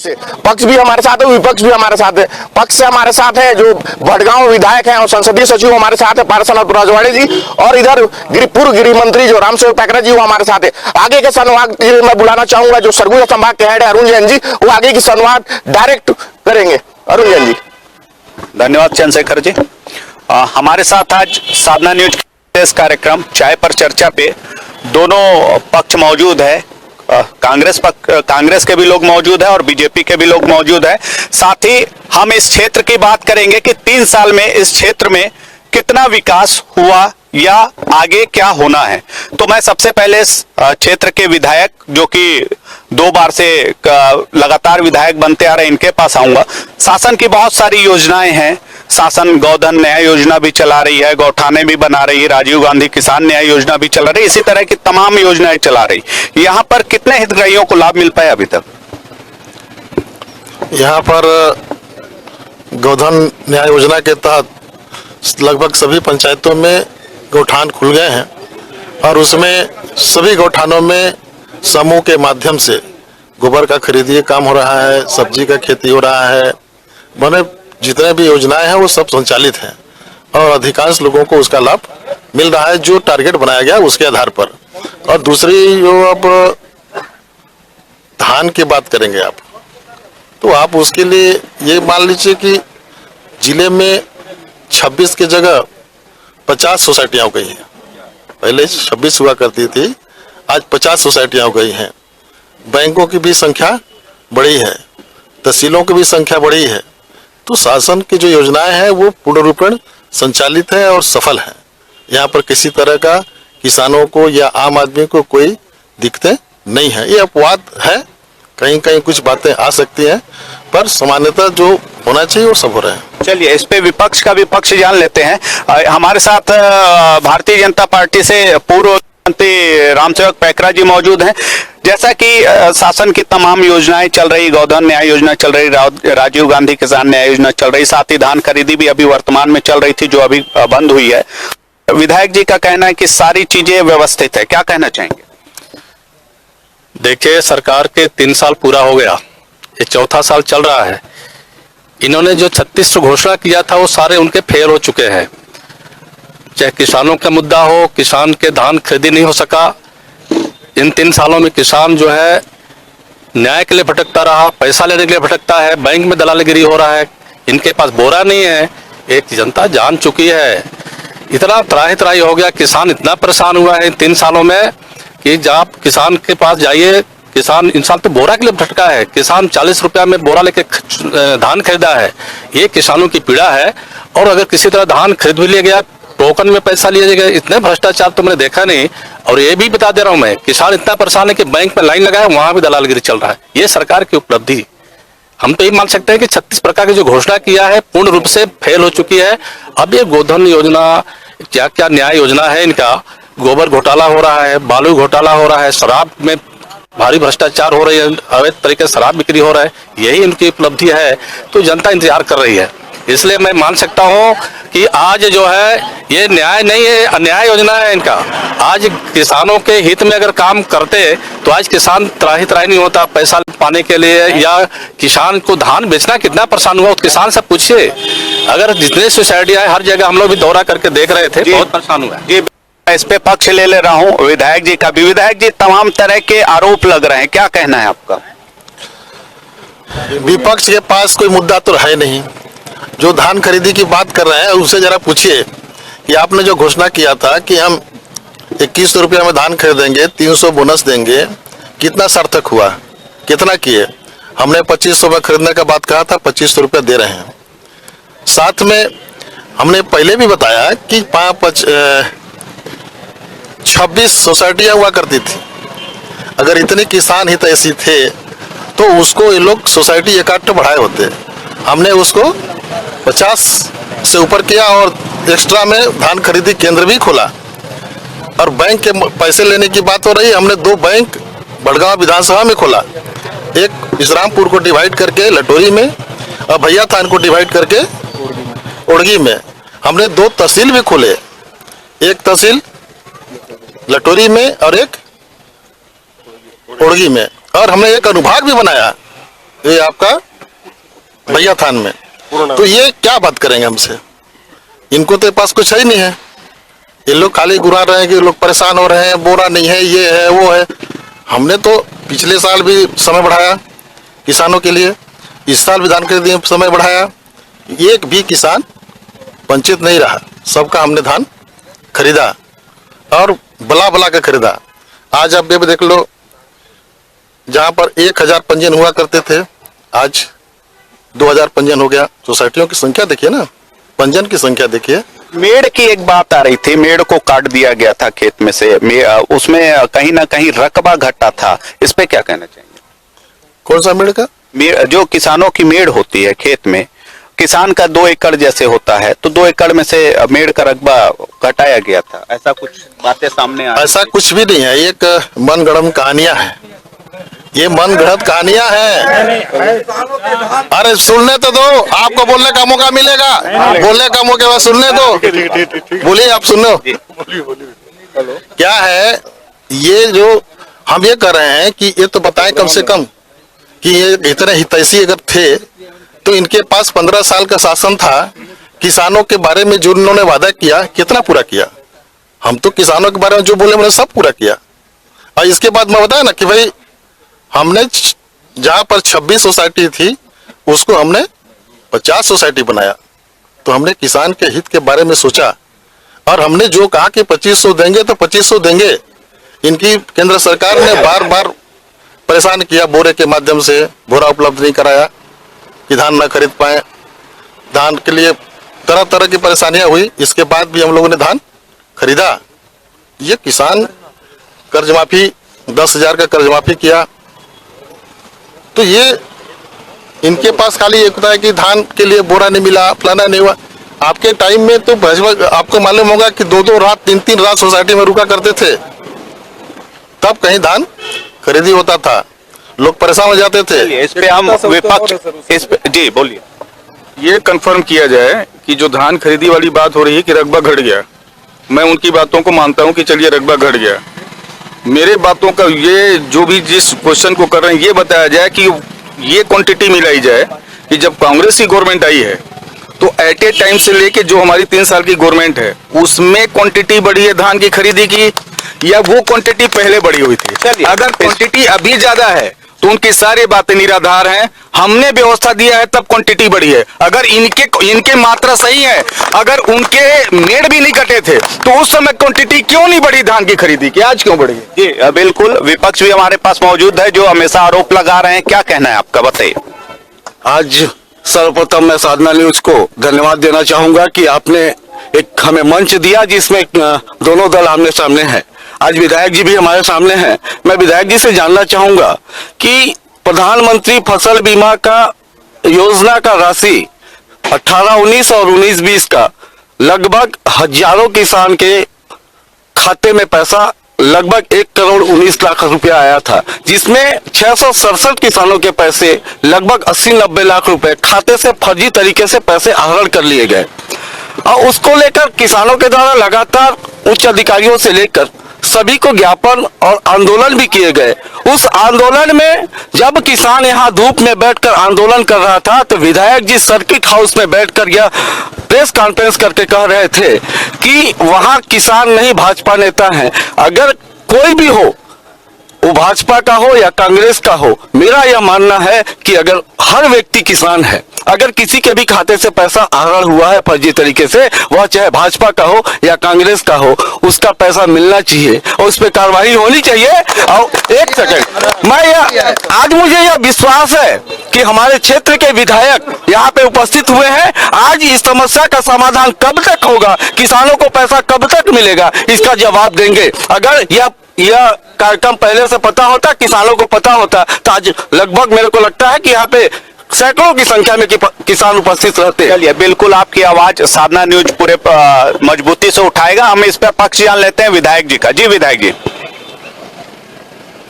से। पक्ष भी हमारे साथ है, विपक्ष भी हमारे साथ है। पक्ष से हमारे साथ है जो भटगांव विधायक हैं और संसदीय सचिव हमारे साथ है पार्सानाथ रजवाड़े जी, और इधर पूर्व गृह मंत्री जो रामसेवक पैकरा जी वो हमारे साथ है। आगे के संवाद मैं बुलाना चाहूंगा जो सरगुजा संभाग के हेड है अरुण जैन जी, वो आगे की संवाद डायरेक्ट करेंगे। अरुण जैन जी। धन्यवाद चंद्रशेखर जी। हमारे साथ आज साधना न्यूज के कार्यक्रम चाय पर चर्चा पे दोनों पक्ष मौजूद है। कांग्रेस के भी लोग मौजूद है और बीजेपी के भी लोग मौजूद है। साथ ही हम इस क्षेत्र की बात करेंगे कि 3 साल में इस क्षेत्र में कितना विकास हुआ या आगे क्या होना है। तो मैं सबसे पहले इस क्षेत्र के विधायक जो कि 2 बार से लगातार विधायक बनते आ रहे हैं इनके पास आऊंगा। शासन की बहुत सारी योजनाएं हैं। शासन गौधन न्याय योजना भी चला रही है, गौठाने भी बना रही है, राजीव गांधी किसान न्याय योजना भी चला रही है, इसी तरह की तमाम योजनाएं चला रही। यहाँ पर कितने हितग्राहियों को लाभ मिल पाया अभी तक? यहाँ पर गौधन न्याय योजना के तहत लगभग सभी पंचायतों में गौठान खुल गए हैं और उसमें सभी गौठानों में समूह के माध्यम से गोबर का खरीदी काम हो रहा है, सब्जी का खेती हो रहा है। मैंने जितने भी योजनाएं हैं वो सब संचालित हैं और अधिकांश लोगों को उसका लाभ मिल रहा है जो टारगेट बनाया गया उसके आधार पर। और दूसरी जो अब धान की बात करेंगे आप, तो आप उसके लिए ये मान लीजिए कि जिले में 26 की जगह 50 सोसाइटियां हो गई हैं। पहले 26 हुआ करती थी, आज 50 सोसाइटियां हो गई हैं। बैंकों की भी संख्या बढ़ी है, तहसीलों की भी संख्या बढ़ी है। तो शासन की जो योजनाएं हैं वो पूर्ण रूपेण संचालित है और सफल है। यहाँ पर किसी तरह का किसानों को या आम आदमी को कोई दिक्कतें नहीं है। ये अपवाद है, कहीं कहीं कुछ बातें आ सकती हैं, पर सामान्यतः जो होना चाहिए वो सब हो रहा है। चलिए इस पे विपक्ष का भी पक्ष जान लेते हैं। हमारे साथ भारतीय जनता पार्टी से पूर्व मंत्री रामसेवक पैकरा जी मौजूद हैं। जैसा कि शासन की तमाम योजनाएं चल रही, गौधन न्याय योजना चल रही, राजीव गांधी किसान न्याय योजना चल रही, साथ ही धान खरीदी भी अभी वर्तमान में चल रही थी जो अभी बंद हुई है। विधायक जी का कहना है कि सारी चीजें व्यवस्थित है, क्या कहना चाहेंगे? देखिए, सरकार के 3 साल पूरा हो गया, ये 4था साल चल रहा है। इन्होंने जो 36 घोषणा किया था वो सारे उनके फेल हो चुके हैं। चाहे किसानों का मुद्दा हो, किसान के धान खरीदी नहीं हो सका। इन 3 सालों में किसान जो है न्याय के लिए भटकता रहा, पैसा लेने के लिए भटकता है, बैंक में दलालगिरी हो रहा है, इनके पास बोरा नहीं है। एक जनता जान चुकी है, इतना त्राही त्राही हो गया, किसान इतना परेशान हुआ है इन 3 सालों में कि जब आप किसान के पास जाइए, किसान इंसान तो बोरा के लिए भटका है। किसान 40 रुपया में बोरा लेके धान खरीदा है, ये किसानों की पीड़ा है। और अगर किसी तरह धान खरीद भी लिया गया, टोकन में पैसा लिया गया, इतने भ्रष्टाचार तो मैंने देखा नहीं। और ये भी बता दे रहा हूं मैं, किसान इतना परेशान है कि बैंक में लाइन लगाया, वहां भी दलालगिरी चल रहा है। ये सरकार की उपलब्धि, हम तो ये मान सकते हैं कि 36 प्रकार की जो घोषणा किया है पूर्ण रूप से फेल हो चुकी है। अब ये गोधन योजना, क्या क्या न्याय योजना है इनका, गोबर घोटाला हो रहा है, बालू घोटाला हो रहा है, शराब में भारी भ्रष्टाचार हो रही है, अवैध तरीके से शराब बिक्री हो रहा है, यही इनकी उपलब्धि है। तो जनता इंतजार कर रही है। इसलिए मैं मान सकता हूं कि आज जो है ये न्याय नहीं है, अन्याय योजना है इनका। आज किसानों के हित में अगर काम करते तो आज किसान त्राही त्राही नहीं होता पैसा पाने के लिए, या किसान को धान बेचना कितना परेशान हुआ, किसान से पूछिए। अगर जितने सोसाइटी है, हर जगह हम लोग भी दौरा करके देख रहे थे, बहुत परेशान हुआ है। इस पे पक्ष ले रहा हूँ विधायक जी का भी। विधायक जी, तमाम तरह के आरोप लग रहे हैं, क्या कहना है आपका? विपक्ष के पास कोई मुद्दा तो है नहीं। जो धान खरीदी की बात कर रहे हैं उससे जरा पूछिए कि आपने जो घोषणा किया था कि हम 2100 रुपया में धान खरीदेंगे, 300 बोनस देंगे, कितना सार्थक हुआ, कितना किए? हमने 2500 में खरीदने का बात कहा था, 2500 रुपया दे रहे हैं। साथ में हमने पहले भी बताया कि 26 सोसाइटियां हुआ करती थी। अगर इतने किसान हितैषी थे तो उसको ये लोग सोसाइटी एकाट बढ़ाए होते। हमने उसको 50 से ऊपर किया और एक्स्ट्रा में धान खरीदी केंद्र भी खोला। और बैंक के पैसे लेने की बात हो रही, हमने 2 बैंक भटगांव विधानसभा में खोला, एक इस्लामपुर को डिवाइड करके लटोरी में और भैया थान को डिवाइड करके ओड़गी में। हमने 2 तहसील भी खोले, एक तहसील लटोरी में और एक ओड़गी में। और हमने एक अनुभाग भी बनाया ये आपका भैया थान में। तो ये क्या बात करेंगे हमसे? इनको तो पास कुछ है ही नहीं है। ये लोग खाली गुरा रहे हैं कि लोग परेशान हो रहे हैं, बोरा नहीं है, ये है वो है। हमने तो पिछले साल भी समय बढ़ाया किसानों के लिए, इस साल भी धान खरीदी समय बढ़ाया। एक भी किसान वंचित नहीं रहा, सबका हमने धान खरीदा और बला बला के खरीदा। आज आप ये भी देख लो, जहां पर 1000 पंजीयन हुआ करते थे, आज 2000 पंजीयन हो गया। सोसाइटियों की संख्या देखिए ना, पंजीयन की संख्या देखिए। मेड़ की एक बात आ रही थी, मेड़ को काट दिया गया था खेत में से, उसमें कहीं ना कहीं रकबा घटा था, इस पे क्या कहना चाहेंगे? कौन सा मेड़ का? मेड़, जो किसानों की मेड़ होती है खेत में, किसान का 2 एकड़ जैसे होता है, तो 2 एकड़ में से मेड़ का रकबा घटाया गया था, ऐसा कुछ बातें सामने आ? ऐसा कुछ भी नहीं है, एक मनगढ़ंत कहानियां हैं, ये मनगढ़ंत कहानियां हैं। अरे सुनने तो दो, आपको बोलने का मौका मिलेगा, बोलने का मौका बाद सुनने दो। बोलिए, आप सुनो। क्या है ये जो हम ये कर रहे हैं कि ये तो बताएं कम से कम कि ये इतने हितैषी अगर थे तो इनके पास 15 साल का शासन था। किसानों के बारे में जो इन्होंने वादा किया, कितना पूरा किया? हम तो किसानों के बारे में जो बोले मैंने सब पूरा किया। और इसके बाद मैं बताया ना कि भाई हमने जहां पर 26 सोसाइटी थी उसको हमने 50 सोसाइटी बनाया। तो हमने किसान के हित के बारे में सोचा और हमने जो कहा कि 2500 देंगे तो 2500 देंगे। इनकी केंद्र सरकार ने बार बार परेशान किया, बोरे के माध्यम से बोरा उपलब्ध नहीं कराया कि धान न खरीद पाए, धान के लिए तरह तरह की परेशानियां हुई। इसके बाद भी हम लोगों ने धान खरीदा। ये किसान कर्ज माफी 10,000 का कर्ज माफी किया। तो ये इनके पास खाली एक होता है कि धान के लिए बोरा नहीं मिला, फलाना नहीं हुआ। आपके टाइम में तो आपको मालूम होगा कि 2-2 रात 3-3 रात सोसाइटी में रुका करते थे, तब कहीं धान खरीदी होता था, लोग परेशान हो जाते थे। इस पे हम विपक्ष, इस पे जी बोलिए। ये कंफर्म किया जाए कि जो धान खरीदी वाली बात हो रही है कि रकबा घट गया, मैं उनकी बातों को मानता हूं कि चलिए रकबा घट गया। मेरे बातों का ये जो भी जिस क्वेश्चन को कर रहे हैं ये बताया जाए कि ये क्वांटिटी मिलाई जाए कि जब कांग्रेस की गवर्नमेंट आई है तो एट ए टाइम से लेके जो हमारी 3 साल की गवर्नमेंट है उसमें क्वांटिटी बढ़ी है धान की खरीदी की, या वो क्वांटिटी पहले बढ़ी हुई थी? अगर क्वांटिटी अभी ज्यादा है तो उनकी सारी बातें निराधार हैं। हमने व्यवस्था दिया है तब क्वांटिटी बढ़ी है। अगर इनके मात्रा सही है, अगर उनके मेड़ भी नहीं कटे थे तो उस समय क्वांटिटी क्यों नहीं बढ़ी धान की खरीदी की, आज क्यों बढ़ी? जी बिल्कुल, विपक्ष भी हमारे पास मौजूद है जो हमेशा आरोप लगा रहे हैं, क्या कहना है आपका, बताइए। आज सर्वप्रथम मैं साधना न्यूज को धन्यवाद देना चाहूंगा कि आपने एक हमें मंच दिया जिसमें दोनों दल आमने सामने हैं। आज विधायक जी भी हमारे सामने हैं। मैं विधायक जी से जानना चाहूंगा कि प्रधानमंत्री फसल बीमा का योजना का राशि 18-19 और 19-20 का लगभग हजारों किसान के खाते में पैसा लगभग 1 करोड़ 19 लाख रुपया आया था, जिसमें 667 किसानों के पैसे लगभग 80-90 लाख रुपए खाते से फर्जी तरीके से पैसे आहरण कर लिए गए। और उसको लेकर किसानों के द्वारा लगातार उच्च अधिकारियों से लेकर सभी को ज्ञापन और आंदोलन भी किए गए। उस आंदोलन में जब किसान यहाँ धूप में बैठकर आंदोलन कर रहा था तो विधायक जी सर्किट हाउस में बैठकर यह प्रेस कॉन्फ्रेंस करके कह रहे थे कि वहाँ किसान नहीं भाजपा नेता हैं, अगर कोई भी हो वो भाजपा का हो या कांग्रेस का हो, मेरा यह मानना है कि अगर हर व्यक्ति किसान है, अगर किसी के भी खाते से पैसा आहरण हुआ है फर्जी तरीके से, वह चाहे भाजपा का हो या कांग्रेस का हो, उसका पैसा मिलना चाहिए और उस पर कार्रवाई होनी चाहिए। और एक सेकंड, आज मुझे यह विश्वास है कि हमारे क्षेत्र के विधायक यहाँ पे उपस्थित हुए हैं। आज इस समस्या का समाधान कब तक होगा, किसानों को पैसा कब तक मिलेगा, इसका जवाब देंगे। अगर यह कार्यक्रम पहले से पता होता, किसानों को पता होता, तो आज लगभग मेरे को लगता है कि यहाँ पे सैकड़ों की संख्या में किसान उपस्थित रहते। चलिए, बिल्कुल आपकी आवाज साधना न्यूज पूरे मजबूती से उठाएगा। हम इस पर पक्ष जान लेते हैं विधायक जी का। जी विधायक जी,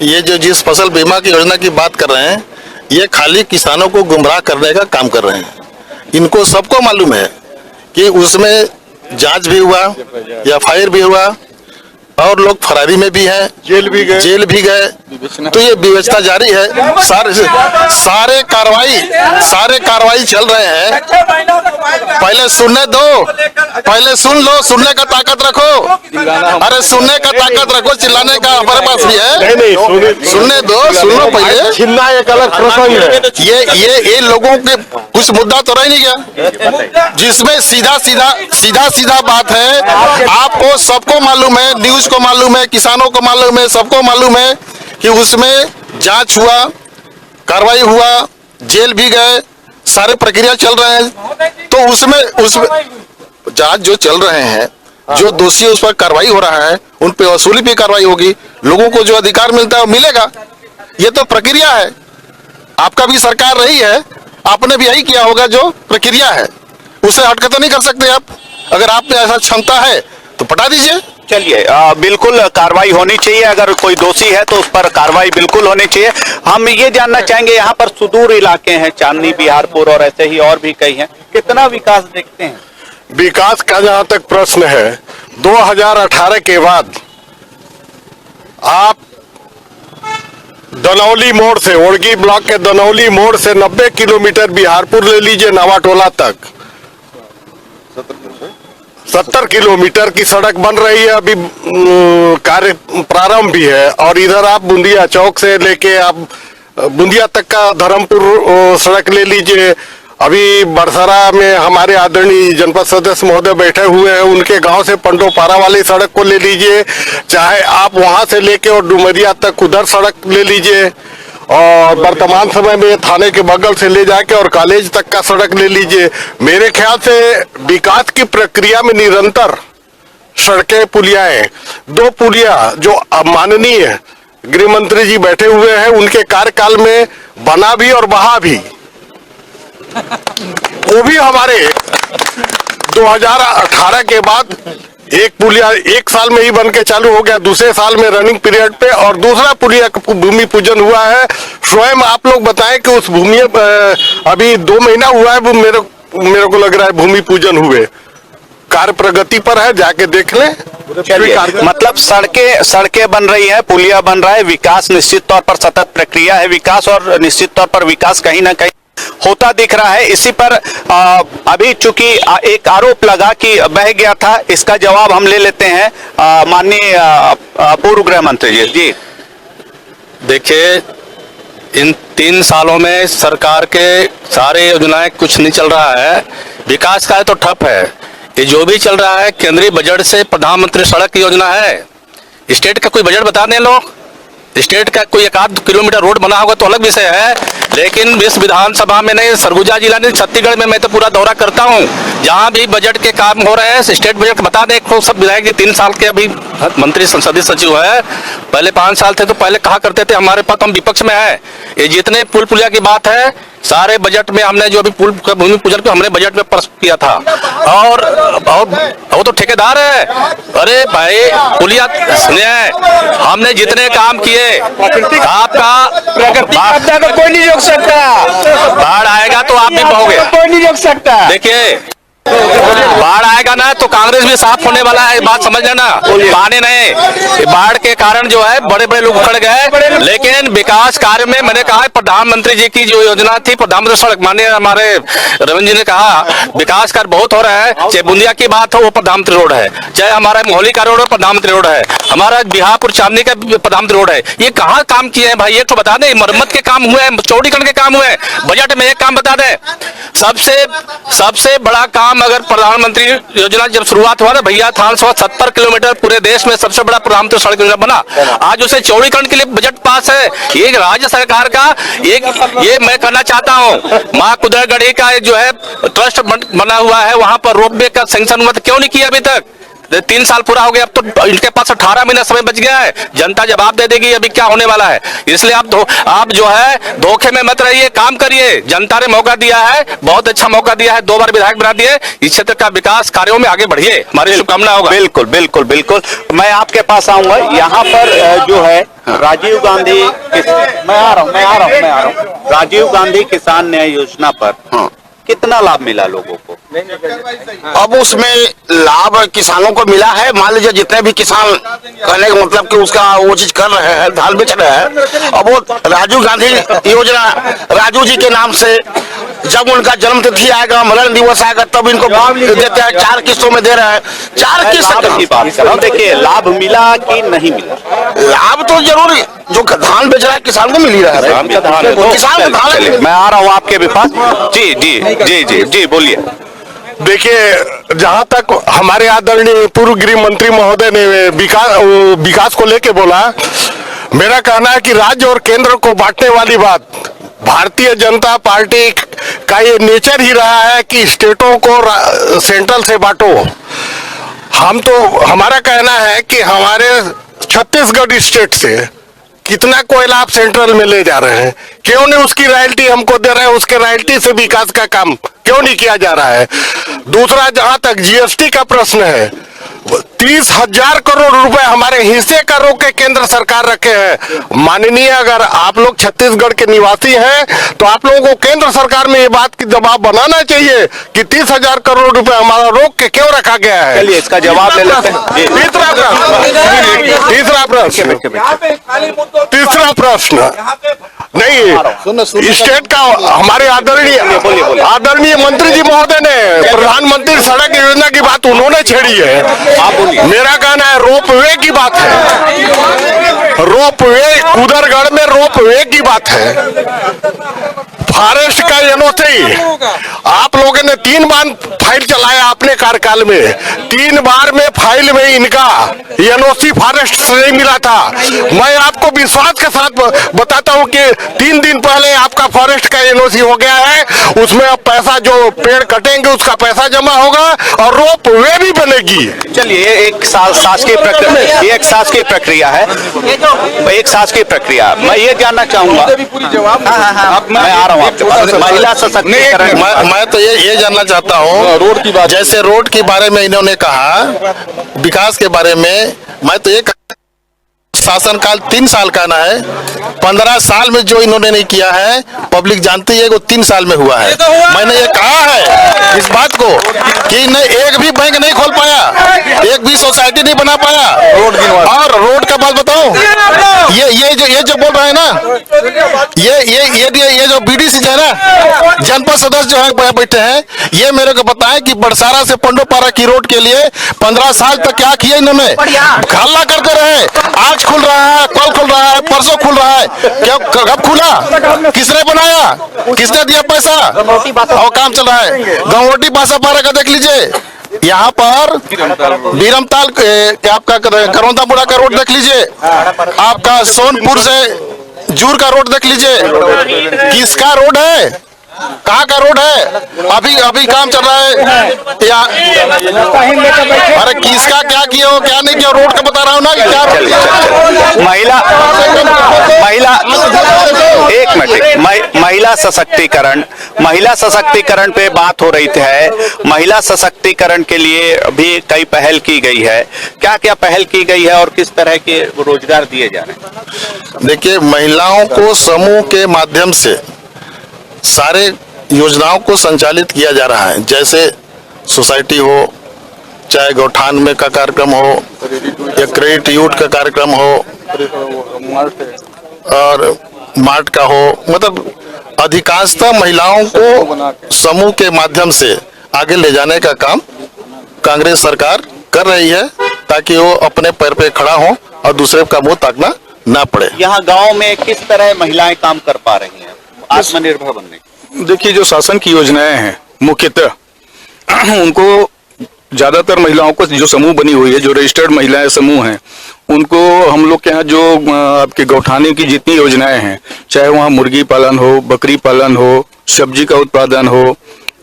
ये जो जिस फसल बीमा की योजना की बात कर रहे हैं, ये खाली किसानों को गुमराह करने का काम कर रहे हैं। इनको सबको मालूम है कि उसमें जांच भी हुआ, FIR भी हुआ, और लोग फरारी में भी हैं, जेल भी गए। तो ये व्यवस्था जारी है। सारे कार्रवाई चल रहे हैं। पहले सुनने दो, पहले सुन लो, सुनने का ताकत रखो। अरे सुनने का ताकत रखो, चिल्लाने का हमारे पास भी है। सुनने दो, सुन लो पहले। चिल्ला एक अलग प्रसंग है। ये लोगों के कुछ मुद्दा तो रह नहीं गया जिसमें सीधा बात है। आपको सबको मालूम है, न्यूज को मालूम है, किसानों को मालूम है, सबको मालूम है कि उसमें जांच हुआ, कार्रवाई हुआ, जेल भी गए, सारे प्रक्रिया चल रहे हैं। तो उसमें जांच जो चल रहे हैं, जो दोषी उस पर कार्रवाई हो रहा है, उन पे वसूली भी कार्रवाई होगी। लोगों को जो अधिकार मिलता है वो मिलेगा। ये तो प्रक्रिया है। आपका भी सरकार रही है, आपने भी यही किया होगा। जो प्रक्रिया है उसे हटके तो नहीं कर सकते आप। अगर आप में ऐसा क्षमता है तो पटा दीजिए। चलिए, बिल्कुल कार्रवाई होनी चाहिए। अगर कोई दोषी है तो उस पर कार्रवाई बिल्कुल होनी चाहिए। हम ये जानना चाहेंगे, यहाँ पर सुदूर इलाके हैं, चांदनी, बिहारपुर और ऐसे ही और भी कई हैं, कितना विकास देखते हैं? विकास का जहां तक प्रश्न है, 2018 के बाद आप दनौली मोड़ से, ओड़गी ब्लॉक के दनौली मोड़ से 90 किलोमीटर बिहारपुर ले लीजिए नवाटोला तक, 70 किलोमीटर की सड़क बन रही है। अभी कार्य प्रारंभ भी है। और इधर आप बूंदिया चौक से लेके आप बूंदिया तक का धर्मपुर सड़क ले लीजिए। अभी बरसरा में हमारे आदरणीय जनपद सदस्य महोदय बैठे हुए हैं, उनके गांव से पंडोपारा वाली सड़क को ले लीजिए। चाहे आप वहां से लेके और डुमरिया तक उधर सड़क ले लीजिए। और वर्तमान समय में थाने के बगल से ले जाके और कॉलेज तक का सड़क ले लीजिए। मेरे ख्याल से विकास की प्रक्रिया में निरंतर सड़कें, पुलियाएं, 2 पुलिया जो माननीय गृह मंत्री जी बैठे हुए हैं उनके कार्यकाल में बना भी और बहा भी, वो भी हमारे 2018 के बाद एक पुलिया 1 साल में ही बन के चालू हो गया, दूसरे साल में रनिंग पीरियड पे, और दूसरा पुलिया का भूमि पूजन हुआ है। स्वयं आप लोग बताएं कि उस भूमि अभी 2 महीना हुआ है, वो मेरे को लग रहा है भूमि पूजन हुए। कार्य प्रगति पर है, जाके देख लें। मतलब सड़कें बन रही है, पुलिया बन रहा है, विकास निश्चित तौर पर सतत प्रक्रिया है विकास, और निश्चित तौर पर विकास कहीं ना कहीं होता दिख रहा है। इसी पर अभी चूंकि एक आरोप लगा कि बह गया था, इसका जवाब हम ले लेते हैं माननीय पूर्व गृह मंत्री जी। देखिए, इन 3 सालों में सरकार के सारे योजनाएं कुछ नहीं चल रहा है। विकास का है तो ठप है। ये जो भी चल रहा है केंद्रीय बजट से, प्रधानमंत्री सड़क योजना है। स्टेट का कोई बजट बता दें लोग, स्टेट का कोई 1-8 किलोमीटर रोड बना होगा तो अलग विषय है, लेकिन इस विधानसभा में नहीं, सरगुजा जिला नहीं, छत्तीसगढ़ में मैं तो पूरा दौरा करता हूँ, जहाँ भी बजट के काम हो रहे हैं स्टेट बजट बता दें। तो सब विधायक जी 3 साल के अभी मंत्री संसदीय सचिव है, पहले 5 साल थे तो पहले कहा करते थे हमारे पास, हम विपक्ष में है। ये जितने पुल पुलिया की बात है सारे बजट में हमने, जो अभी पुल का भूमि पूजन पे हमने बजट में प्रस्तुत किया था। और वो तो ठेकेदार है। अरे भाई पुलिया सुनिए, हमने जितने काम किए, आपका कोई नहीं रोक सकता। बाढ़ आएगा तो आप भी बहोगे, कोई नहीं रोक सकता। देखिए, बाढ़ आएगा ना तो कांग्रेस भी साफ होने वाला है, बात समझ लेना। पानी नहीं, बाढ़ के कारण जो है बड़े बड़े लोग उखड़ गए, लेकिन विकास कार्य में मैंने कहा प्रधानमंत्री जी की जो योजना थी, प्रधानमंत्री सड़क, माननीय हमारे रविंद्र जी ने कहा विकास कार्य बहुत हो रहा है। चाहे बूंदिया की बात हो वो प्रधानमंत्री रोड है, चाहे हमारा मोहली का रोड हो प्रधानमंत्री रोड है, हमारा बिहारपुर चांदनी का प्रधानमंत्री रोड है। ये कहाँ काम किए हैं भाई? एक तो बता दें, मरम्मत के काम हुए हैं, चौड़ीकरण के काम हुए हैं, बजट में एक काम बता दें। सबसे बड़ा काम अगर प्रधानमंत्री योजना जब शुरुआत हुआ ना भैया, था 70 किलोमीटर पूरे देश में सबसे बड़ा प्रधानमंत्री सड़क योजना बना। आज उसे चौड़ीकरण के लिए बजट पास है। ये राज्य सरकार का ये मैं करना चाहता हूँ। माँ कुदरगढ़ी का जो है ट्रस्ट बना हुआ है, वहां पर रोपवे का सैंक्शन हुआ, क्यों नहीं किया अभी तक? 3 साल पूरा हो गया, अब तो इनके पास 18 महीना समय बच गया है। जनता जवाब दे देगी अभी क्या होने वाला है। इसलिए आप जो है धोखे में मत रहिए, काम करिए। जनता ने मौका दिया है, बहुत अच्छा मौका दिया है, 2 बार विधायक बना दिए। इस क्षेत्र का विकास कार्यों में आगे बढ़िए, हमारी शुभकामना होगा। बिल्कुल बिल्कुल बिल्कुल। मैं आपके पास आऊंगा। यहाँ पर जो है राजीव गांधी, मैं आ रहा हूँ राजीव गांधी किसान न्याय योजना पर कितना लाभ मिला लोगों को? अब उसमें लाभ किसानों को मिला है। मान लीजिए जितने भी किसान, कहने का मतलब कि उसका वो चीज कर रहे हैं, धान बेच रहे हैं, अब वो राजीव गांधी योजना राजू जी के नाम से जब उनका जन्म तिथि आएगा, मरण दिवस आएगा, तब इनको देते हैं। 4 किस्तों में दे रहे हैं। 4 किस्त की बात कर रहा हूं। देखिए, लाभ मिला कि नहीं मिला? लाभ तो जरूर जो धान बेच रहा है किसान को मिल ही रहा है। किसान का धान चलिए, मैं आ रहा हूँ आपके भी पास। जी जी जी जी जी बोलिए। देखिए, जहां तक हमारे आदरणीय पूर्व गृह मंत्री महोदय ने विकास को लेके बोला, मेरा कहना है कि राज्य और केंद्र को बांटने वाली बात भारतीय जनता पार्टी का ये नेचर ही रहा है कि स्टेटों को सेंट्रल से बांटो। हमारा कहना है कि हमारे छत्तीसगढ़ स्टेट से कितना कोयला आप सेंट्रल में ले जा रहे हैं, क्यों नहीं उसकी रॉयल्टी हमको दे रहे हैं? उसके रॉयल्टी से विकास का काम क्यों नहीं किया जा रहा है? दूसरा, जहां तक जीएसटी का प्रश्न है, 30,000 करोड़ रुपए हमारे हिस्से का रोक के केंद्र सरकार रखे हैं। माननीय, अगर आप लोग छत्तीसगढ़ के निवासी हैं तो आप लोगों को केंद्र सरकार में ये बात की दबाव बनाना चाहिए कि 30,000 करोड़ रुपए हमारा रोक के क्यों रखा गया है। चलिए, इसका जवाब ले लेते हैं। तीसरा प्रश्न नहीं, स्टेट का हमारे आदरणीय मंत्री जी महोदय ने प्रधानमंत्री सड़क योजना की बात उन्होंने छेड़ी है। मेरा कहना है रोपवे की बात है। रोपवे, कुदरगढ़ में रोपवे की बात है। फॉरेस्ट का एनओसी आप लोगों ने 3 बार फाइल चलाया अपने कार्यकाल में। 3 बार में फाइल में इनका एनओसी फॉरेस्ट से नहीं मिला था। मैं आपको विश्वास के साथ बताता हूं कि 3 दिन पहले आपका फॉरेस्ट का एनओसी हो गया है। उसमें अब पैसा, जो पेड़ कटेंगे उसका पैसा जमा होगा और रोपवे भी बनेगी। चलिए, एक शासकीय प्रक्रिया, एक शासकीय प्रक्रिया है, एक शासकीय प्रक्रिया। मैं ये जानना चाहूंगा, मैं आ रहा हूँ आपके पास। महिला सशक्तिकरण, मैं तो ये जानना चाहता हूँ, रोड की बात, जैसे रोड के बारे में इन्होंने कहा, विकास के बारे में, मैं तो ये शासनकाल 3 साल का ना है। 15 साल में जो इन्होंने नहीं किया है, पब्लिक जानती है, वो 3 साल में हुआ है। मैंने ये कहा है इस बात को कि न एक भी बैंक नहीं खोल पाया, एक भी सोसाइटी नहीं बना पाया। और रोड का बात बताऊं, ये जो बोल रहे हैं ना, ये जो बीडीसी है ना, जनपद सदस्य जो है बैठे हैं, ये मेरे को बताएं कि बरसारा से पंडोपारा की रोड के लिए 15 साल तक क्या किया इन्होंने? हल्ला करते रहे, आज खुल रहा है, कल खुल रहा है, परसों खुल रहा है, क्या कब खुला? किसने बनाया? किसने दिया पैसा? और काम चल रहा है। गंगोटी बासापारा का देख लीजिए, यहाँ पर बीरमताल आपका करौंदामुड़ा का रोड देख लीजिए, आपका सोनपुर से जूर का रोड देख लीजिए, किसका रोड है? कहाँ का रोड है? अभी काम चल रहा है या अरे किसका क्या किया हो क्या नहीं किया, रोड का बता रहा हूँ ना कि क्या। महिला एक मिनट, महिला सशक्तिकरण पे बात हो रही है। महिला सशक्तिकरण के लिए भी कई पहल की गई है। क्या क्या पहल की गई है और किस तरह के रोजगार दिए जा रहे हैं? देखिए, महिलाओं को समूह के माध्यम से सारे योजनाओं को संचालित किया जा रहा है। जैसे सोसाइटी हो, चाहे गौठान में का कार्यक्रम हो या क्रेडिट यूथ का कार्यक्रम हो और मार्ट का हो, मतलब अधिकांशतः महिलाओं को समूह के माध्यम से आगे ले जाने का काम कांग्रेस सरकार कर रही है, ताकि वो अपने पैर पे खड़ा हो और दूसरे का मुंह ताकना ना पड़े। यहाँ गांव में किस तरह महिलाएं काम कर पा रही हैं आत्मनिर्भर बनने? देखिए, जो शासन की योजनाएं हैं मुख्यतः उनको ज्यादातर महिलाओं को, जो समूह बनी हुई है, जो रजिस्टर्ड महिलाएं समूह हैं, उनको हम लोग के यहाँ जो आपके गौठाने की जितनी योजनाएं हैं, चाहे वहाँ मुर्गी पालन हो, बकरी पालन हो, सब्जी का उत्पादन हो,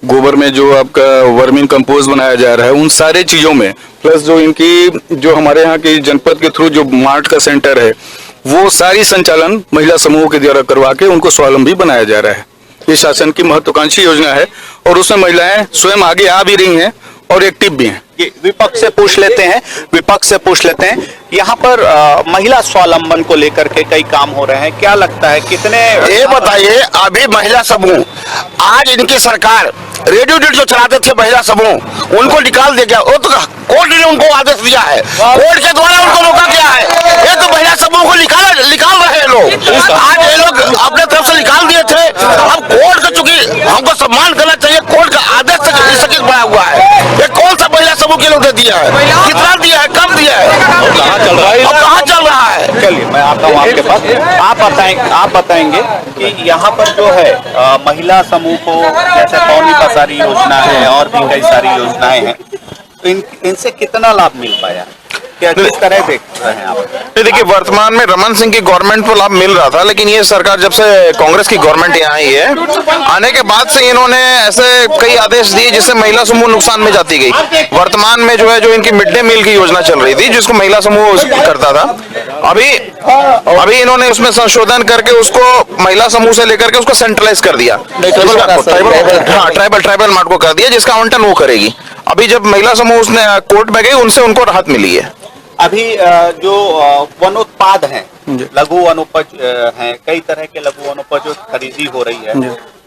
गोबर में जो आपका वर्मिंग कंपोस्ट बनाया जा रहा है, उन सारे चीजों में, प्लस जो इनकी जो हमारे यहाँ की जनपद के थ्रू जो मार्ट का सेंटर है, वो सारी संचालन महिला समूह के द्वारा करवा के उनको स्वावलंबी बनाया जा रहा है। ये शासन की महत्वाकांक्षी योजना है और उसमें महिलाएं स्वयं आगे आ भी रही हैं और एक्टिव भी हैं। विपक्ष से पूछ लेते हैं, यहाँ पर महिला स्वावलंबन को लेकर के कई काम हो रहे हैं। क्या लगता है कितने? ये बताइए, अभी महिला समूह, आज इनकी सरकार रेडियो जो चलाते थे महिला समूह उनको निकाल दिया गया। वो तो कोर्ट ने उनको आदेश दिया है, कोर्ट के द्वारा उनको रोका गया है। ये तो महिला समूह को निकाल रहे हैं लोग। आज ये लोग अपने तरफ से निकाल दिए थे। अब कोर्ट का चूंकि हमको सम्मान करना चाहिए, कोर्ट का आदेश स्थगित बना हुआ है। ये कौन सा महिला समूह के लोग ने दिया है, कितना दिया है, कब दिया है, अब कहाँ चल रहा है? चलिए मैं आता हूँ आपके पास। आप बताएंगे कि यहाँ पर जो है महिला समूह को जैसे पौनी पसारी योजना है और भी कई सारी योजनाएं हैं, तो इनसे कितना लाभ मिल पाया, क्या किस तरह देख रहे हैं आप? देखिए, वर्तमान में रमन सिंह की गवर्नमेंट को लाभ मिल रहा था, लेकिन ये सरकार जब से कांग्रेस की गवर्नमेंट यहाँ आई है, आने के बाद से इन्होंने ऐसे कई आदेश दिए जिससे महिला समूह नुकसान में जाती गई। वर्तमान में जो है, जो इनकी मिड डे मील की योजना चल रही थी जिसको महिला समूह करता था, अभी इन्होंने उसमें संशोधन करके उसको महिला समूह से लेकर के उसको सेंट्रलाइज कर दिया, ट्राइबल मार्ट को कर दिया, जिसका आवंटन वो करेगी। अभी जब महिला समूह उसने कोर्ट में गई, उनसे उनको राहत मिली है। अभी जो वनोत्पाद हैं, लघु वनोपज हैं, कई तरह के लघु वनोपज खरीदी हो रही है,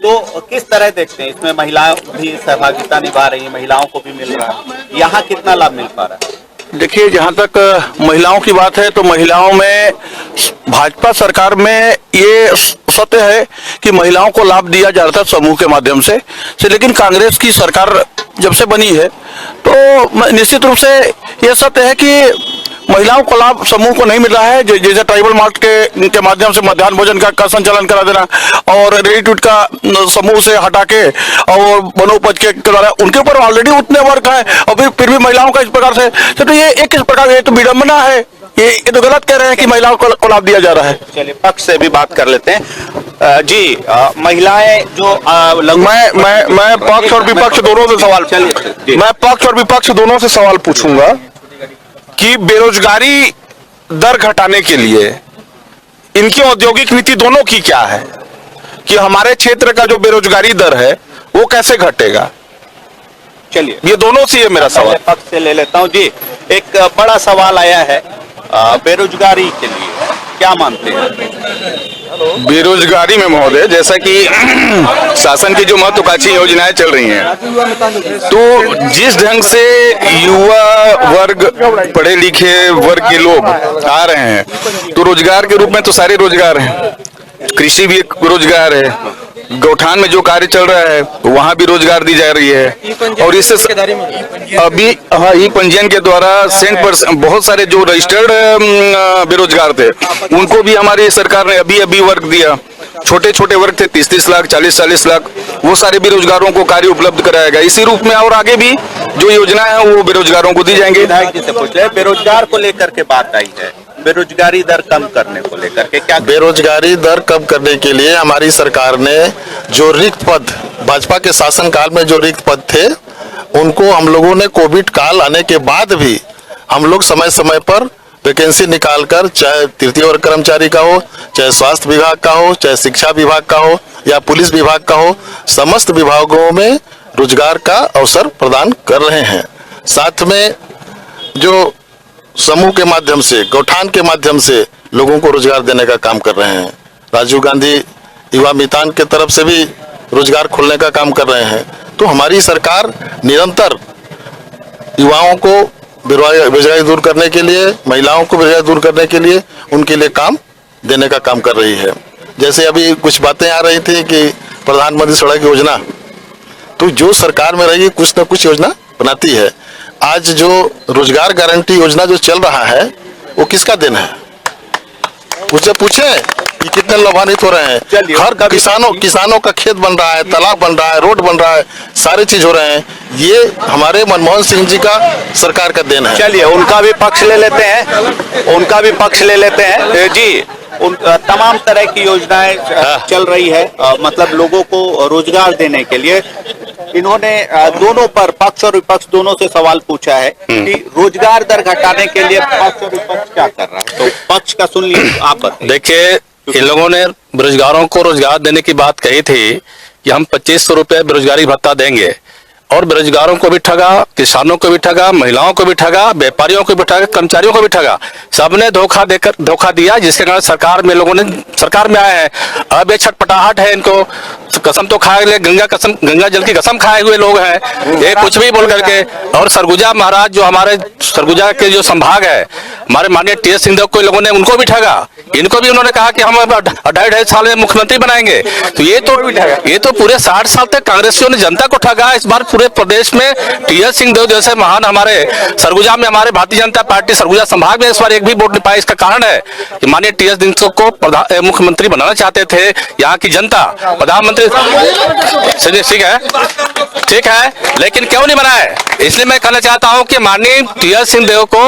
तो किस तरह देखते हैं? इसमें महिलाएं भी सहभागिता निभा रही है, महिलाओं को भी मिल रहा है, यहाँ कितना लाभ मिल पा रहा है? देखिए, जहाँ तक महिलाओं की बात है तो महिलाओं में भाजपा सरकार में ये सत्य है कि महिलाओं को लाभ दिया जा रहा था समूह के माध्यम से, लेकिन कांग्रेस की सरकार जब से बनी है तो निश्चित रूप से ये सत्य है कि महिलाओं को लाभ समूह को नहीं मिल रहा है। जैसे ट्राइबल मार्ट के माध्यम से मध्याह्न भोजन का संचालन करा देना और रेडी टू ईट का समूह से हटा के और वनोपज के द्वारा उनके ऊपर ऑलरेडी उतने वर्क है और फिर भी महिलाओं का इस प्रकार से, तो ये एक किस प्रकार, ये तो विडंबना है, ये तो गलत कह रहे हैं कि महिलाओं को लाभ दिया जा रहा है। चलिए पक्ष से भी बात कर लेते हैं। जी, महिलाएं जो मैं पक्ष और विपक्ष दोनों से सवाल, मैं पक्ष और विपक्ष दोनों से सवाल पूछूंगा कि बेरोजगारी दर घटाने के लिए इनकी औद्योगिक नीति दोनों की क्या है, कि हमारे क्षेत्र का जो बेरोजगारी दर है वो कैसे घटेगा। चलिए ये दोनों से, ये मेरा सवाल। पक्ष से ले लेता हूँ। जी, एक बड़ा सवाल आया है बेरोजगारी के लिए, क्या मानते हैं? बेरोजगारी में महोदय, जैसा कि शासन की जो महत्वाकांक्षी योजनाएं चल रही हैं, तो जिस ढंग से युवा वर्ग, पढ़े लिखे वर्ग के लोग आ रहे हैं, तो रोजगार के रूप में तो सारे रोजगार हैं। कृषि भी एक रोजगार है, गौठान में जो कार्य चल रहा है वहाँ भी रोजगार दी जा रही है, और इससे अभी ई पंजीयन के द्वारा 100% बहुत सारे जो रजिस्टर्ड बेरोजगार थे उनको भी हमारी सरकार ने अभी वर्क दिया। छोटे छोटे वर्ग थे, 30-30 लाख, 40-40 लाख, वो सारे बेरोजगारों को कार्य उपलब्ध कराया गया। इसी रूप में और आगे भी जो योजना है वो बेरोजगारों को दी जाएंगे। विधायक जी से पूछ ले, बेरोजगार को लेकर के बात आई है, बेरोजगारी दर कम करने को लेकर के क्या? बेरोजगारी दर कम करने के लिए हमारी सरकार ने जो रिक्त पद, भाजपा के शासनकाल में जो रिक्त पद थे, उनको हम लोगों ने कोविड काल आने के बाद भी हम लोग समय समय पर वैकेंसी निकालकर, चाहे तृतीय वर्ग कर्मचारी का हो, चाहे स्वास्थ्य विभाग का हो, चाहे शिक्षा विभाग का हो या पुलिस विभाग का हो, समस्त विभागों में रोजगार का अवसर प्रदान कर रहे हैं। साथ में जो समूह के माध्यम से, गौठान के माध्यम से लोगों को रोजगार देने का काम कर रहे हैं। राजीव गांधी युवा मितान के तरफ से भी रोजगार खोलने का काम कर रहे हैं। तो हमारी सरकार निरंतर युवाओं को बेरोजगारी दूर करने के लिए, महिलाओं को बेरोजगारी दूर करने के लिए, उनके लिए काम देने का काम कर रही है। जैसे अभी कुछ बातें आ रही थी कि प्रधानमंत्री सड़क योजना, तो जो सरकार में रहेगी कुछ न कुछ योजना बनाती है। आज जो रोजगार गारंटी योजना जो चल रहा है वो किसका देन है? उससे पूछे कि कितने लाभान्वित हो रहे हैं। हर किसानों का खेत बन रहा है, तालाब बन रहा है, रोड बन रहा है, सारे चीज हो रहे हैं। ये हमारे मनमोहन सिंह जी का सरकार का देन है। चलिए उनका भी पक्ष ले लेते हैं। जी, उन तमाम तरह की योजनाएं चल रही है, मतलब लोगों को रोजगार देने के लिए। इन्होंने दोनों पर, पक्ष और विपक्ष दोनों से सवाल पूछा है कि रोजगार दर घटाने के लिए पक्ष और विपक्ष क्या कर रहा है, तो पक्ष का सुन लीजिए, आप बताइए। देखिए, इन लोगों ने बेरोजगारों को रोजगार देने की बात कही थी कि हम 2500 रुपए बेरोजगारी भत्ता देंगे और बेरोजगारों को भी ठगा, किसानों को भी ठगा, महिलाओं को भी ठगा, व्यापारियों को भी ठगा, कर्मचारियों को भी ठगा। सबने धोखा दिया, जिसके कारण सरकार में आए हैं। अब ये छटपटाहट है, इनको कसम तो खाए ले, गंगा जल की कसम खाए हुए लोग हैं ये, कुछ भी बोल करके। और सरगुजा महाराज, जो हमारे सरगुजा के जो संभाग है, हमारे माननीय टी.एस. सिंहदेव को लोगों ने, उनको भी ठगा। इनको भी उन्होंने कहा कि हम 2.5 साल में मुख्यमंत्री बनाएंगे। तो ये तो पूरे 60 साल तक कांग्रेसियों ने जनता को ठगा। इस बार पूरे प्रदेश में टी.एस. सिंहदेव जैसे महान, हमारे सरगुजा में, हमारे भारतीय जनता पार्टी सरगुजा संभाग में इस बार एक भी वोट नहीं पाया। इसका कारण है कि माननीय टी.एस. सिंहदेव को मुख्यमंत्री बनाना चाहते थे यहाँ की जनता, प्रधानमंत्री। ठीक है, लेकिन क्यों नहीं बनाए? इसलिए मैं कहना चाहता हूं कि माननीय टी.एस. सिंहदेव को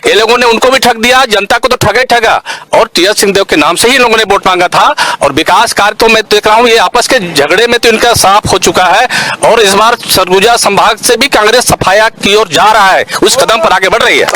ये लोगों ने, उनको भी ठग दिया, जनता को तो ठगा। और टी.एस. सिंहदेव के नाम से ही लोगों ने वोट मांगा था। और विकास कार्य तो मैं देख रहा हूं, ये आपस के झगड़े में तो इनका साफ हो चुका है। और इस बार सरगुजा संभाग से भी कांग्रेस सफाया की ओर जा रहा है, उस कदम पर आगे बढ़ रही है।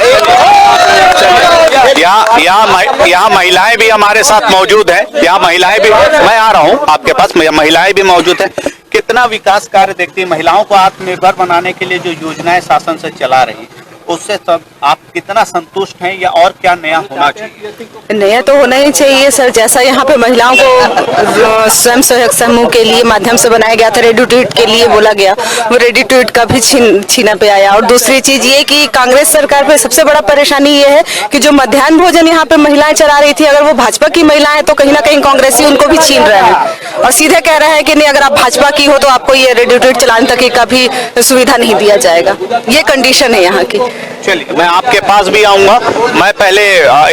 यहाँ महिलाएं भी हमारे साथ मौजूद है। यहाँ महिलाएं भी, मैं आ रहा हूँ आपके पास, महिलाएं भी मौजूद है। कितना विकास कार्य देखती है? महिलाओं को आत्मनिर्भर बनाने के लिए जो योजनाएं शासन से चला रही, उससे सब आप कितना संतुष्ट हैं, या और क्या नया होना चाहिए? नया तो होना ही चाहिए सर। जैसा यहाँ पे महिलाओं को स्वयं सहायक समूह के लिए माध्यम से बनाया गया था, रेडी टू ईट के लिए बोला गया, वो रेडी टू ईट का भी छीना पे आया। और दूसरी चीज ये कि कांग्रेस सरकार पे सबसे बड़ा परेशानी ये है कि जो मध्याह्न भोजन यहाँ पे महिलाएं चला रही थी, अगर वो भाजपा की महिलाएं तो कहीं ना कहीं कांग्रेसी उनको भी छीन रहे हैं और सीधे कह रहा है कि नहीं, अगर आप भाजपा की हो तो आपको ये रेडी टू ईट चलाने तक का भी सुविधा नहीं दिया जाएगा। ये कंडीशन है यहाँ की। चलिए, मैं आपके पास भी आऊंगा। मैं पहले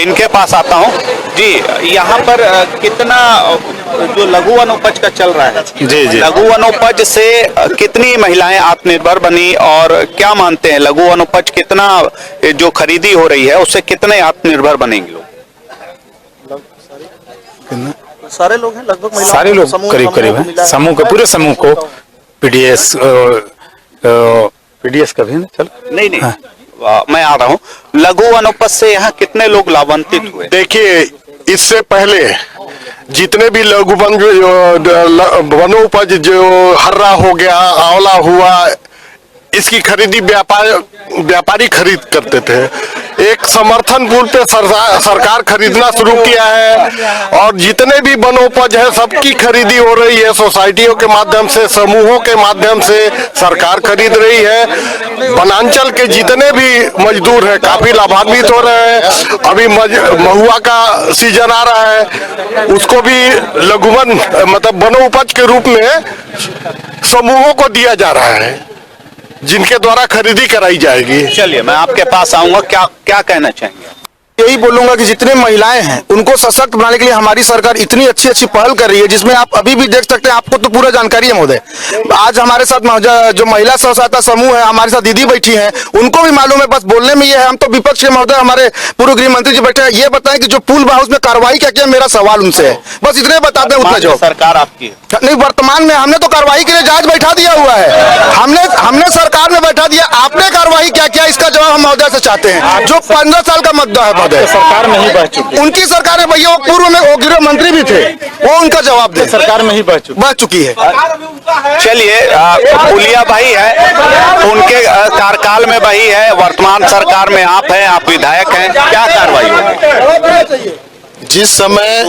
इनके पास आता हूं जी। यहाँ पर कितना जो लघु वनोपज का चल रहा है, जी, लघु वनोपज से कितनी महिलाएं आत्मनिर्भर बनी, और क्या मानते हैं लघु वनोपज कितना जो खरीदी हो रही है उससे कितने आत्मनिर्भर बनेंगे लोग? सारे लोग हैं, लगभग सारे लोग करीब है। समूह के पूरे समूह को पीडीएस का भी चल नहीं हाँ। मैं आ रहा हूँ। लघु वनोपज से यहाँ कितने लोग लाभान्वित हुए? देखिए, इससे पहले जितने भी लघु वनोपज जो हर्रा हो गया, आंवला हुआ, इसकी खरीदी व्यापारी खरीद करते थे। एक समर्थन मूल्य पे सरकार खरीदना शुरू किया है, और जितने भी वनोपज है सबकी खरीदी हो रही है। सोसाइटियों के माध्यम से, समूहों के माध्यम से सरकार खरीद रही है। वनांचल के जितने भी मजदूर हैं काफी लाभान्वित हो रहे हैं। अभी महुआ का सीजन आ रहा है, उसको भी लघुवन मतलब वनोपज के रूप में समूहों को दिया जा रहा है, जिनके द्वारा खरीदी कराई जाएगी। चलिए, मैं आपके पास आऊंगा। क्या कहना चाहेंगे? यही बोलूंगा कि जितने महिलाएं हैं उनको सशक्त बनाने के लिए हमारी सरकार इतनी अच्छी पहल कर रही है, जिसमें आप अभी भी देख सकते हैं। आपको तो पूरा जानकारी है महोदय। आज हमारे साथ जो महिला स्व सहायता समूह है, हमारे साथ दीदी बैठी हैं, उनको भी मालूम है। बस बोलने में ये है, हम तो विपक्ष के महोदय, हमारे पूर्व गृह मंत्री जी बैठे हैं। ये बताएं कि जो पूल हाउस में कार्रवाई क्या किया, मेरा सवाल उनसे है। बस इतने बताते हैं, उतना जो सरकार आपकी नहीं, वर्तमान में हमने तो कार्रवाई के लिए जज बैठा दिया हुआ है। हमने सरकार में बैठा दिया। आपने कार्रवाई क्या किया, इसका जवाब हम महोदय से चाहते हैं। जो 15 साल का मुद्दा है महोदय, सरकार में ही बह चुकी है। उनकी सरकार है भैया, वो पूर्व में वो गृह मंत्री भी थे, वो उनका जवाब दे। सरकार में ही बह चुकी है। चलिए, पुलिया भाई है, उनके कार्यकाल में भाई है, वर्तमान सरकार में आप हैं, आप विधायक हैं, क्या कार्रवाई होगी? जिस समय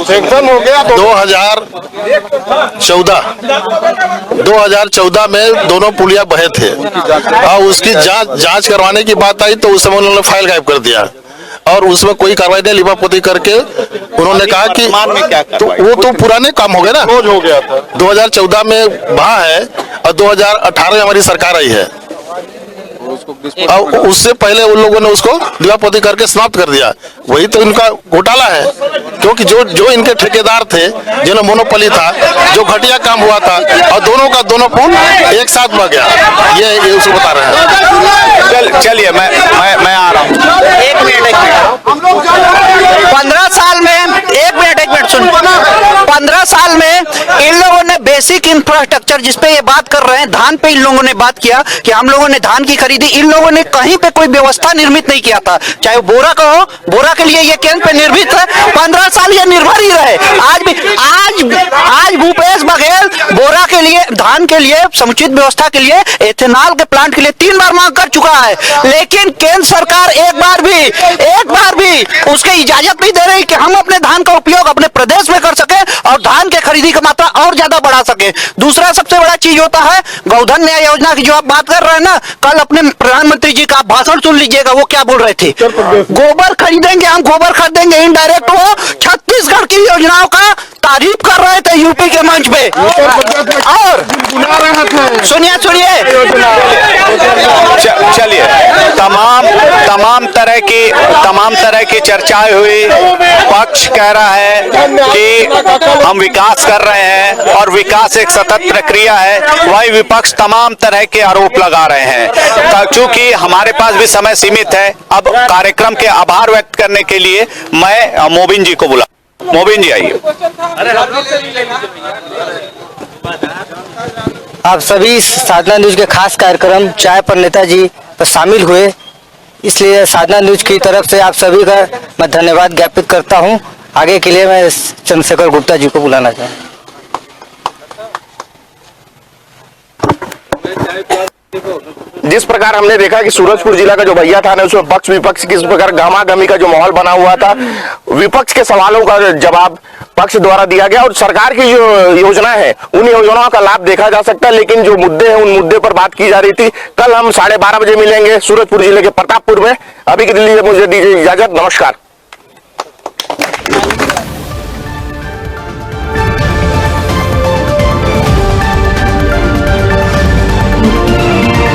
2014 में दोनों पुलिया बहे थे, और उसकी जांच करवाने की बात आई तो उस समय उन्होंने फाइल गायब कर दिया, और उसमें कोई कार्रवाई नहीं, लिपापोती करके उन्होंने कहा कि तो वो तो पुराने काम हो गए ना, रोज हो गया था। 2014 में बहा है, और 2018 में हमारी सरकार आई है, और उससे पहले उन लोगों ने उसको लिपापोती करके समाप्त कर दिया। वही तो इनका घोटाला है, क्योंकि जो इनके ठेकेदार थे, जिन्हें मोनोपोली था, जो घटिया काम हुआ था, और दोनों का दोनों पुल एक साथ बह गया। ये उसको बता रहे हैं। चलिए, मैं आ रहा हूँ। एक मिनट 15 साल में, एक मिनट सुन, 15 साल में इन लोगों ने बेसिक इंफ्रास्ट्रक्चर, जिसपे ये बात कर रहे हैं, धान पे इन लोगों ने बात किया कि हम लोगों ने धान की खरीदी, इन लोगों ने कहीं पे कोई व्यवस्था निर्मित नहीं किया था। चाहे वो बोरा का हो, बोरा के लिए ये केंद्र पे निर्मित है, 15 साल ये निर्भर ही रहे। आज भूपेश बघेल बोरा के लिए, धान धान के लिए समुचित व्यवस्था के लिए, एथेनॉल के प्लांट के लिए 3 बार मांग कर चुका है, लेकिन केंद्र सरकार एक बार भी उसके इजाजत नहीं दे रही कि हम अपने धान का उपयोग अपने प्रदेश में कर सके और धान के खरीदी की मात्रा और ज्यादा बढ़ा सके। दूसरा सबसे बड़ा चीज होता है गोधन न्याय योजना की जो आप बात कर रहे हैं ना, कल अपने प्रधानमंत्री जी का भाषण सुन लीजिएगा, वो क्या बोल रहे थे, गोबर खरीदेंगे, हम गोबर खरीदेंगे, इनडायरेक्ट वो छत्तीसगढ़ की योजनाओं का तारीफ कर रहे थे यूपी के मंच पे। और सुनिए चलिए, तमाम तरह की चर्चाएं हुई। पक्ष कह रहा है कि हम विकास कर रहे हैं और विकास एक सतत प्रक्रिया है, वही विपक्ष तमाम तरह के आरोप लगा रहे हैं। क्योंकि हमारे पास भी समय सीमित है, अब कार्यक्रम के आभार व्यक्त करने के लिए मैं मोबिन जी को बुला। मोबिन जी आइए। आप सभी साधना न्यूज के खास कार्यक्रम चाय पर नेताजी पर शामिल हुए, इसलिए साधना न्यूज की तरफ से आप सभी का मैं धन्यवाद ज्ञापित करता हूं। आगे के लिए मैं चंद्रशेखर गुप्ता जी को बुलाना चाहूँ। जिस प्रकार हमने देखा कि सूरजपुर जिला का जो भैया था ना, उसमें पक्ष विपक्ष किस प्रकार गहमा-गहमी का जो माहौल बना हुआ था, विपक्ष के सवालों का जवाब पक्ष द्वारा दिया गया और सरकार की जो योजना है उन योजनाओं का लाभ देखा जा सकता है, लेकिन जो मुद्दे हैं उन मुद्दे पर बात की जा रही थी। कल हम 12:30 बजे मिलेंगे सूरजपुर जिले के प्रतापपुर में। अभी के लिए मुझे दीजिए इजाजत, नमस्कार।